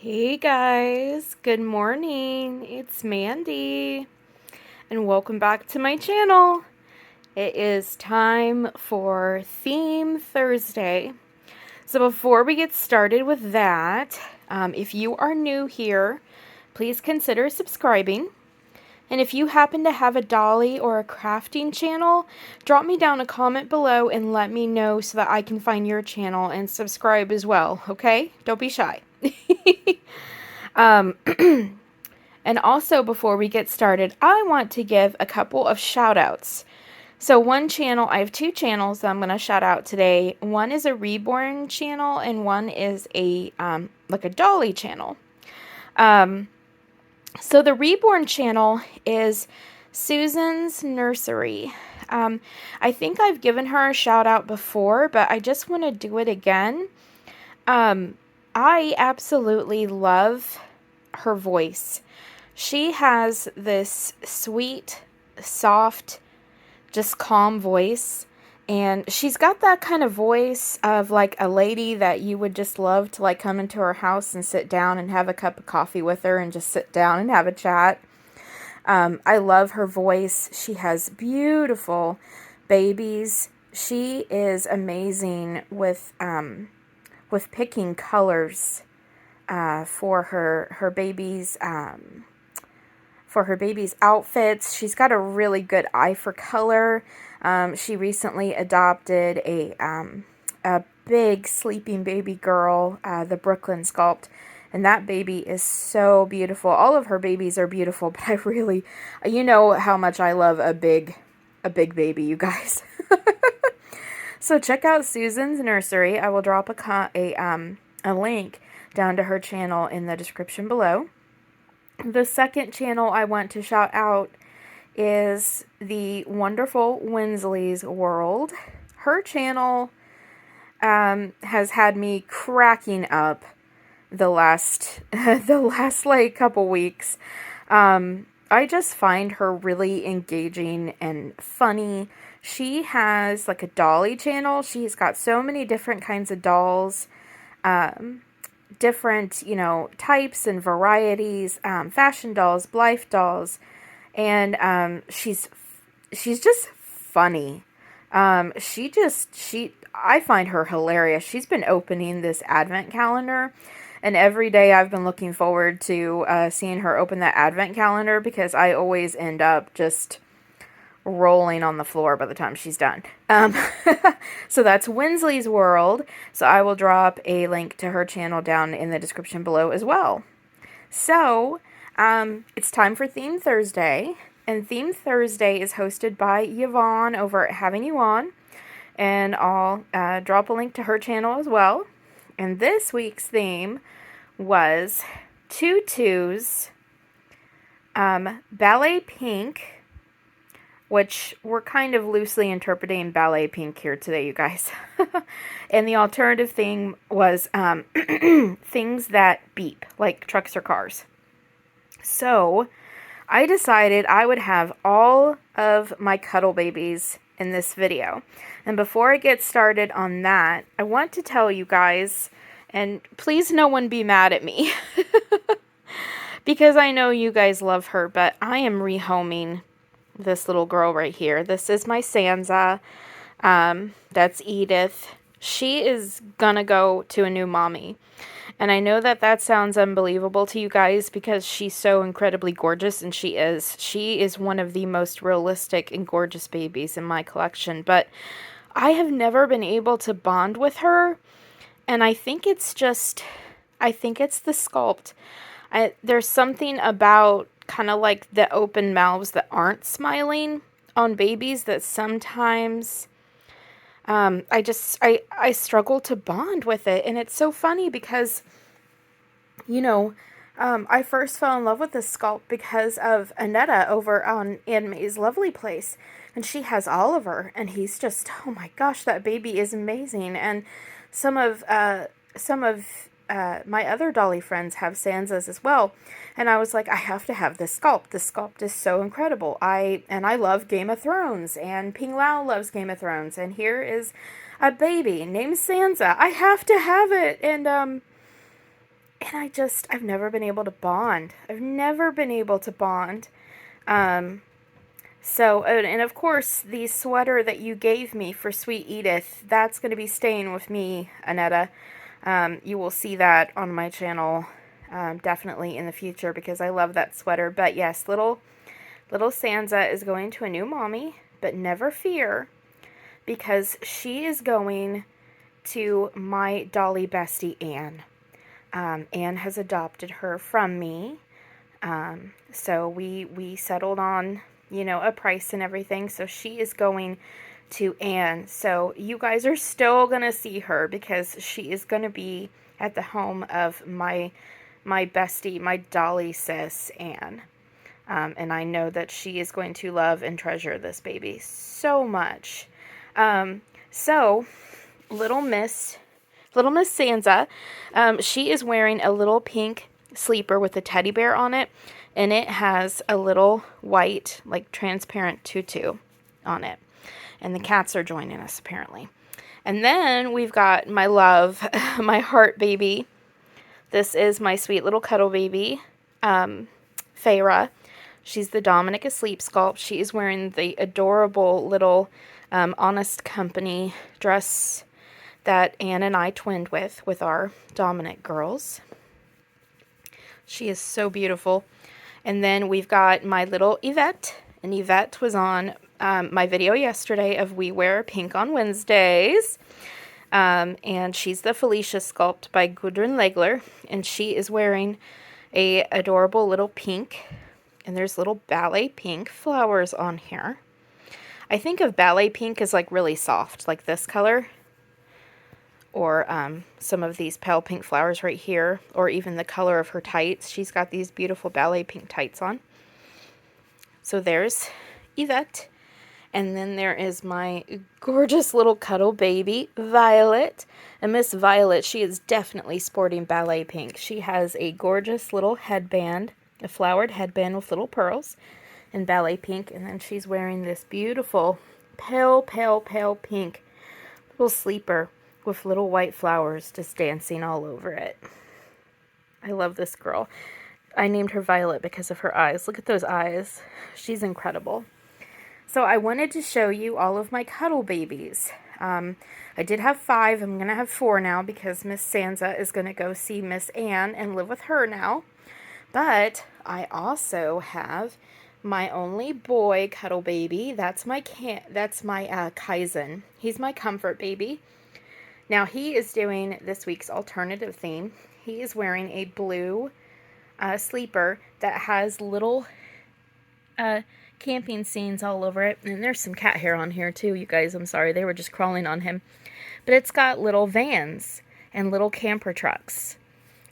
Hey guys, good morning. It's Mandy, and welcome back to my channel. It is time for Theme Thursday. So before we get started with that, if you are new here, please consider subscribing. And if you happen to have a dolly or a crafting channel, drop me down a comment below and let me know so that I can find your channel and subscribe as well, okay? Don't be shy. Um, and also, before we get started, I want to give a couple of shout outs. So I have two channels that I'm going to shout out today. One is a Reborn channel and one is a like a dolly channel. So the Reborn channel is Susan's Nursery. I think I've given her a shout out before, but I just want to do it again. I absolutely love her voice. She has this sweet, soft, just calm voice. And she's got that kind of voice of like a lady that you would just love to like come into her house and sit down and have a cup of coffee with her and just sit down and have a chat. I love her voice. She has beautiful babies. She is amazing with picking colors for her babies outfits. She's got a really good eye for color. She recently adopted a big sleeping baby girl, the Brooklyn sculpt, and that baby is so beautiful. All of her babies are beautiful, but I really, you know how much I love a big baby, you guys. So check out Susan's Nursery. I will drop a link down to her channel in the description below. The second channel I want to shout out is the wonderful Winsley's World. Her channel has had me cracking up the last like couple weeks. I just find her really engaging and funny. She has like a dolly channel. She's got so many different kinds of dolls. Different, types and varieties, fashion dolls, Blythe dolls, and she's just funny. I find her hilarious. She's been opening this advent calendar, and every day I've been looking forward to seeing her open that advent calendar because I always end up just rolling on the floor by the time she's done. So that's Winsley's World. So I will drop a link to her channel down in the description below as well. So it's time for Theme Thursday. And Theme Thursday is hosted by Yvonne over at HAVINGUON. And I'll drop a link to her channel as well. And this week's theme was Tutus, Ballet Pink, which we're kind of loosely interpreting ballet pink here today, you guys. And the alternative thing was things that beep, like trucks or cars. So I decided I would have all of my cuddle babies in this video. And before I get started on that, I want to tell you guys, and please no one be mad at me, because I know you guys love her, but I am rehoming this little girl right here. This is my Sansa. That's Edith. She is gonna go to a new mommy. And I know that sounds unbelievable to you guys because she's so incredibly gorgeous, and she is. She is one of the most realistic and gorgeous babies in my collection. But I have never been able to bond with her, and I think it's the sculpt. There's something about kind of like the open mouths that aren't smiling on babies that sometimes I struggle to bond with it. And it's so funny because I first fell in love with this sculpt because of Annetta over on Anne Mae's Lovely Place, and she has Oliver, and he's just, oh my gosh, that baby is amazing. And some of my other dolly friends have Sansas as well, and I was like, I have to have this sculpt. This sculpt is so incredible. I love Game of Thrones, and Ping Lao loves Game of Thrones, and here is a baby named Sansa. I have to have it. And And I've never been able to bond. I've never been able to bond. So, and of course, the sweater that you gave me for Sweet Edith, that's going to be staying with me, Annetta. You will see that on my channel definitely in the future because I love that sweater. But yes, little Sansa is going to a new mommy, but never fear because she is going to my dolly bestie, Anne. Anne has adopted her from me. So we settled on, you know, a price and everything. So she is going to Anne. So you guys are still going to see her because she is going to be at the home of my bestie, my dolly sis, Anne. And I know that she is going to love and treasure this baby so much. So little Miss Sansa, she is wearing a little pink sleeper with a teddy bear on it, and it has a little white, like transparent tutu on it. And the cats are joining us apparently. And then we've got my love, my heart baby. This is my sweet little cuddle baby, Feyre. She's the Dominic Asleep sculpt. She is wearing the adorable little Honest Company dress that Anne and I twinned with our Dominic girls. She is so beautiful. And then we've got my little Yvette. And Yvette was on my video yesterday of We Wear Pink on Wednesdays. And she's the Felicia sculpt by Gudrun Legler. And she is wearing a adorable little pink. And there's little ballet pink flowers on here. I think of ballet pink as like really soft, like this color. Or some of these pale pink flowers right here. Or even the color of her tights. She's got these beautiful ballet pink tights on. So there's Yvette. And then there is my gorgeous little cuddle baby, Violet. And Miss Violet, she is definitely sporting ballet pink. She has a gorgeous little headband, a flowered headband with little pearls in ballet pink. And then she's wearing this beautiful pale pink little sleeper with little white flowers just dancing all over it. I love this girl. I named her Violet because of her eyes. Look at those eyes. She's incredible. So I wanted to show you all of my cuddle babies. I did have 5. I'm going to have 4 now because Miss Sansa is going to go see Miss Anne and live with her now. But I also have my only boy cuddle baby. That's my Kaizen. He's my comfort baby. Now he is doing this week's alternative theme. He is wearing a blue sleeper that has little camping scenes all over it. And there's some cat hair on here too, you guys. I'm sorry, they were just crawling on him. But it's got little vans and little camper trucks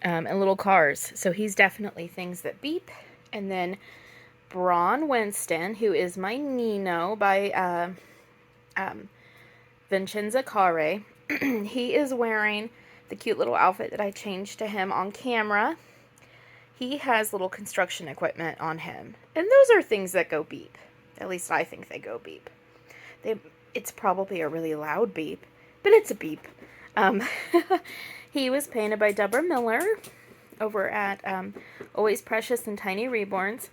and little cars. So he's definitely things that beep. And then Braun Winston, who is my Nino by Vincenza Care. He is wearing the cute little outfit that I changed to him on camera. He has little construction equipment on him. And those are things that go beep. At least I think they go beep. It's probably a really loud beep, but it's a beep. He was painted by Deborah Miller over at Always Precious and Tiny Reborns.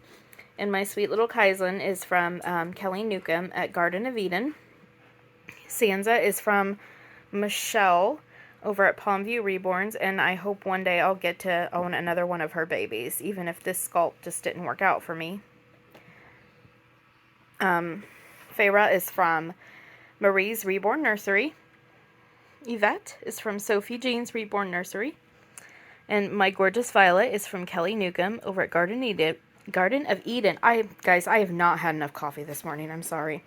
And my sweet little Kaizen is from Kelly Newcomb at Garden of Eden. Sansa is from Michelle over at Palmview Reborns, and I hope one day I'll get to own another one of her babies, even if this sculpt just didn't work out for me. Feyre is from Marie's Reborn Nursery. Yvette is from Sophie Jean's Reborn Nursery. And my gorgeous Violet is from Kelly Newcomb over at Garden of Eden. Guys, I have not had enough coffee this morning. I'm sorry.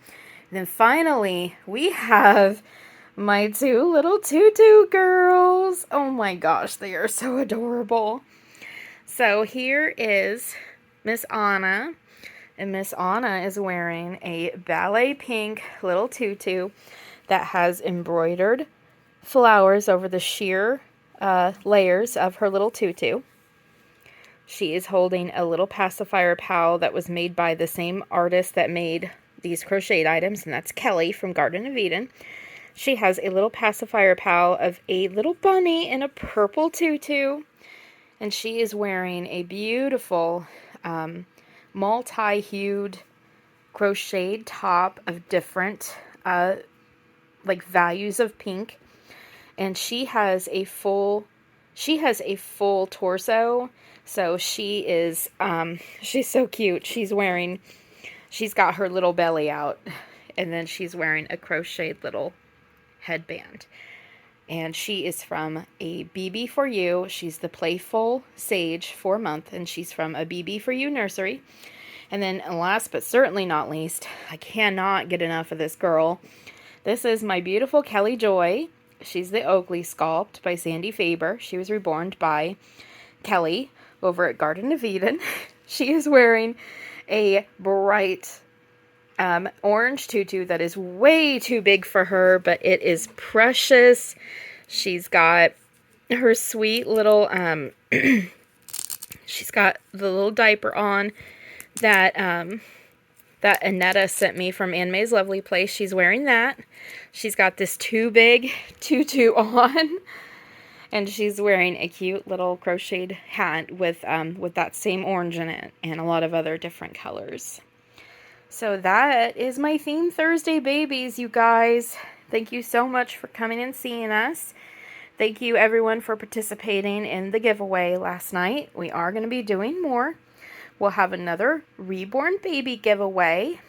And then finally, we have my 2 little tutu girls. Oh my gosh, they are so adorable. So here is Miss Anna. And Miss Anna is wearing a ballet pink little tutu that has embroidered flowers over the sheer layers of her little tutu. She is holding a little pacifier pal that was made by the same artist that made these crocheted items, and that's Kelly from Garden of Eden. She has a little pacifier pal of a little bunny in a purple tutu. And she is wearing a beautiful multi-hued crocheted top of different like values of pink. And she has a full torso. So she is she's so cute. She's got her little belly out, and then she's wearing a crocheted little headband. And she is from a BB for You. She's the Playful Sage 4-month, and she's from a BB for You nursery. And then last but certainly not least, I cannot get enough of this girl. This is my beautiful Kelly Joy. She's the Oakley Sculpt by Sandy Faber. She was reborn by Kelly over at Garden of Eden. She is wearing a bright orange tutu that is way too big for her, but it is precious. She's got her sweet little, she's got the little diaper on that, that Annetta sent me from Ann May's Lovely Place. She's wearing that. She's got this too big tutu on. And she's wearing a cute little crocheted hat with that same orange in it and a lot of other different colors. So that is my Theme Thursday babies, you guys. Thank you so much for coming and seeing us. Thank you everyone for participating in the giveaway last night. We are going to be doing more. We'll have another Reborn baby giveaway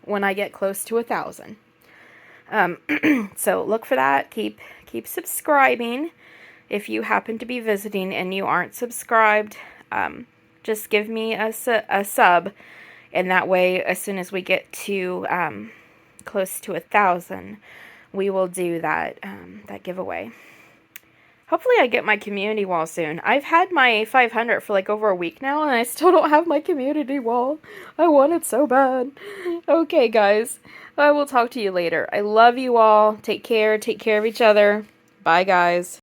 when I get close to 1,000. So look for that. Keep subscribing. If you happen to be visiting and you aren't subscribed, just give me a sub. And that way, as soon as we get to close to 1,000, we will do that giveaway. Hopefully I get my community wall soon. I've had my 500 for like over a week now, and I still don't have my community wall. I want it so bad. Okay, guys. I will talk to you later. I love you all. Take care. Take care of each other. Bye, guys.